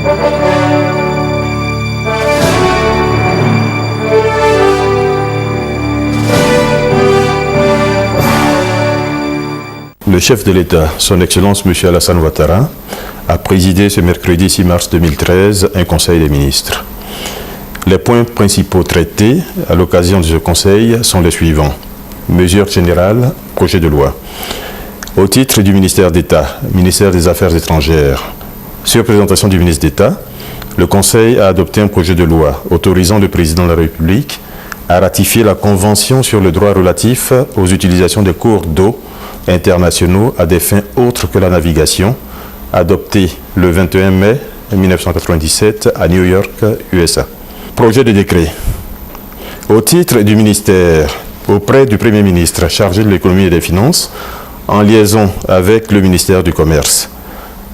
Le chef de l'État, son Excellence M. Alassane Ouattara, a présidé ce mercredi 6 mars 2013 un Conseil des ministres. Les points principaux traités à l'occasion de ce Conseil sont les suivants. Mesures générales, projet de loi. Au titre du ministère d'État, ministère des Affaires étrangères, sur présentation du ministre d'État, le Conseil a adopté un projet de loi autorisant le président de la République à ratifier la Convention sur le droit relatif aux utilisations des cours d'eau internationaux à des fins autres que la navigation, adopté le 21 mai 1997 à New York, USA. Projet de décret. Au titre du ministère, auprès du Premier ministre chargé de l'économie et des finances, en liaison avec le ministère du Commerce.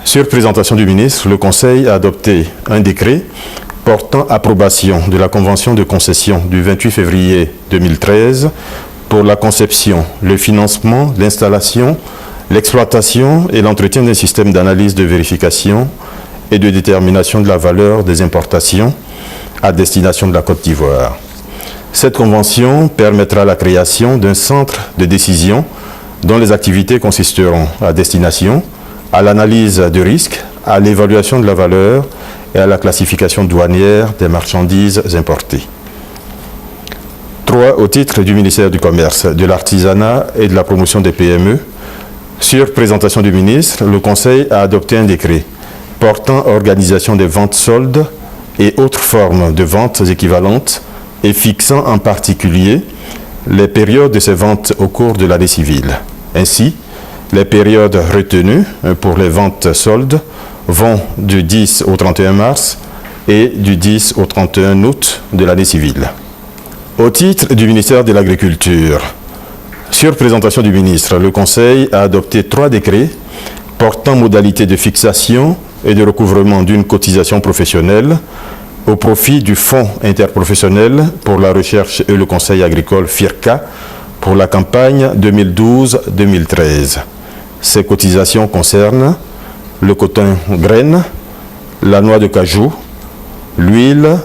Sur présentation du ministre, le Conseil a adopté un décret portant approbation de la Convention de concession du 28 février 2013 pour la conception, le financement, l'installation, l'exploitation et l'entretien d'un système d'analyse de vérification et de détermination de la valeur des importations à destination de la Côte d'Ivoire. Cette convention permettra la création d'un centre de décision dont les activités consisteront à destination, à l'analyse de risque, à l'évaluation de la valeur et à la classification douanière des marchandises importées. 3. Au titre du ministère du Commerce, de l'Artisanat et de la promotion des PME, sur présentation du ministre, le Conseil a adopté un décret portant organisation des ventes soldes et autres formes de ventes équivalentes et fixant en particulier les périodes de ces ventes au cours de l'année civile. Ainsi, les périodes retenues pour les ventes soldes vont du 10 au 31 mars et du 10 au 31 août de l'année civile. Au titre du ministère de l'Agriculture, sur présentation du ministre, le Conseil a adopté 3 décrets portant modalités de fixation et de recouvrement d'une cotisation professionnelle au profit du Fonds interprofessionnel pour la recherche et le conseil agricole FIRCA pour la campagne 2012-2013. Ces cotisations concernent le coton graine, la noix de cajou, l'huile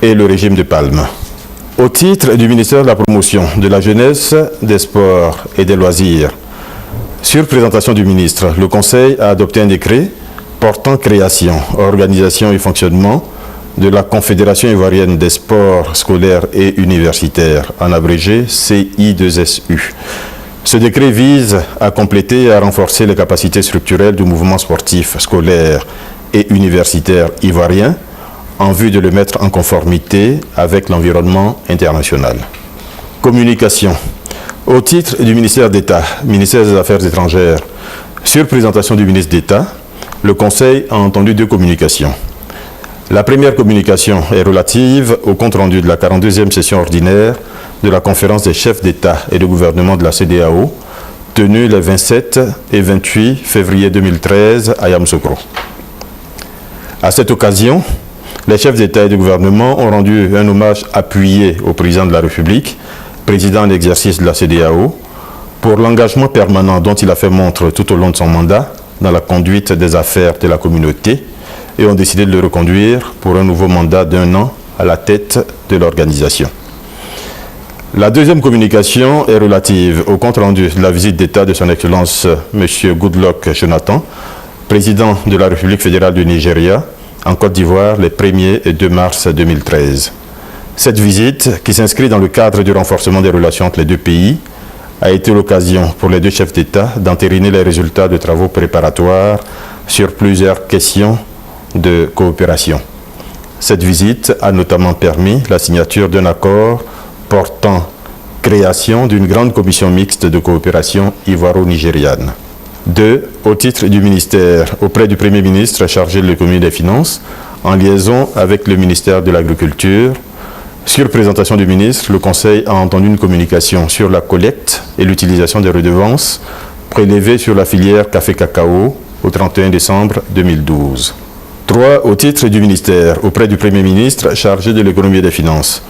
et le régime de palme. Au titre du ministère de la Promotion, de la Jeunesse, des Sports et des Loisirs, sur présentation du ministre, le Conseil a adopté un décret portant création, organisation et fonctionnement de la Confédération ivoirienne des sports scolaires et universitaires, en abrégé CI2SU. Ce décret vise à compléter et à renforcer les capacités structurelles du mouvement sportif scolaire et universitaire ivoirien en vue de le mettre en conformité avec l'environnement international. Communication. Au titre du ministère d'État, ministère des Affaires étrangères, sur présentation du ministre d'État, le Conseil a entendu 2 communications. La première communication est relative au compte-rendu de la 42e session ordinaire de la conférence des chefs d'État et de gouvernement de la CEDEAO, tenue les 27 et 28 février 2013 à Yamoussoukro. À cette occasion, les chefs d'État et de gouvernement ont rendu un hommage appuyé au président de la République, président en exercice de la CEDEAO, pour l'engagement permanent dont il a fait montre tout au long de son mandat dans la conduite des affaires de la communauté et ont décidé de le reconduire pour un nouveau mandat d'1 an à la tête de l'organisation. La deuxième communication est relative au compte-rendu de la visite d'État de son Excellence M. Goodluck Jonathan, président de la République fédérale du Nigeria, en Côte d'Ivoire les 1er et 2 mars 2013. Cette visite, qui s'inscrit dans le cadre du renforcement des relations entre les 2 pays, a été l'occasion pour les 2 chefs d'État d'entériner les résultats de travaux préparatoires sur plusieurs questions de coopération. Cette visite a notamment permis la signature d'un accord portant création d'une grande commission mixte de coopération ivoiro-nigériane. 2. Au titre du ministère, auprès du Premier ministre chargé de l'économie et des finances, en liaison avec le ministère de l'Agriculture, sur présentation du ministre, le Conseil a entendu une communication sur la collecte et l'utilisation des redevances prélevées sur la filière café-cacao au 31 décembre 2012. 3. Au titre du ministère, auprès du Premier ministre chargé de l'économie et des finances,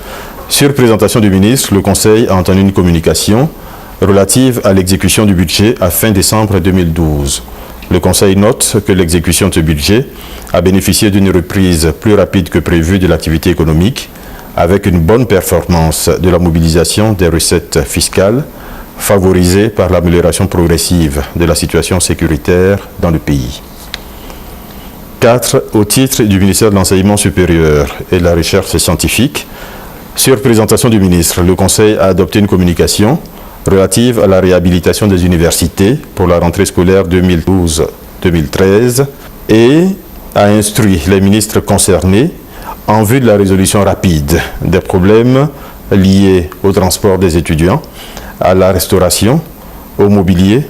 sur présentation du ministre, le Conseil a entendu une communication relative à l'exécution du budget à fin décembre 2012. Le Conseil note que l'exécution de ce budget a bénéficié d'une reprise plus rapide que prévu de l'activité économique, avec une bonne performance de la mobilisation des recettes fiscales, favorisée par l'amélioration progressive de la situation sécuritaire dans le pays. 4. Au titre du ministère de l'Enseignement supérieur et de la Recherche scientifique, sur présentation du ministre, le Conseil a adopté une communication relative à la réhabilitation des universités pour la rentrée scolaire 2012-2013 et a instruit les ministres concernés en vue de la résolution rapide des problèmes liés au transport des étudiants, à la restauration, au mobilier,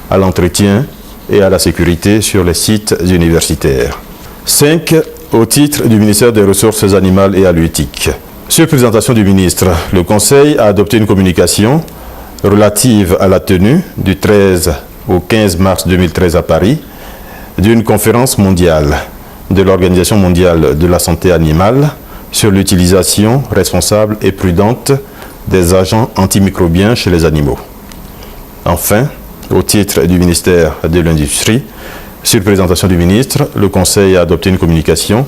à l'entretien et à la sécurité sur les sites universitaires. 5. Au titre du ministère des Ressources animales et halieutiques. Sur présentation du ministre, le Conseil a adopté une communication relative à la tenue du 13 au 15 mars 2013 à Paris d'une conférence mondiale de l'Organisation mondiale de la santé animale sur l'utilisation responsable et prudente des agents antimicrobiens chez les animaux. Enfin, au titre du ministère de l'Industrie, sur présentation du ministre, le Conseil a adopté une communication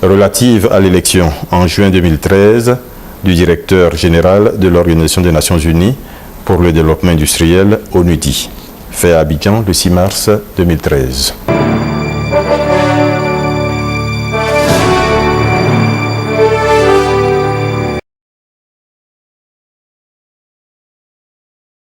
relative à l'élection en juin 2013 du directeur général de l'Organisation des Nations Unies pour le développement industriel, ONUDI, fait à Abidjan le 6 mars 2013.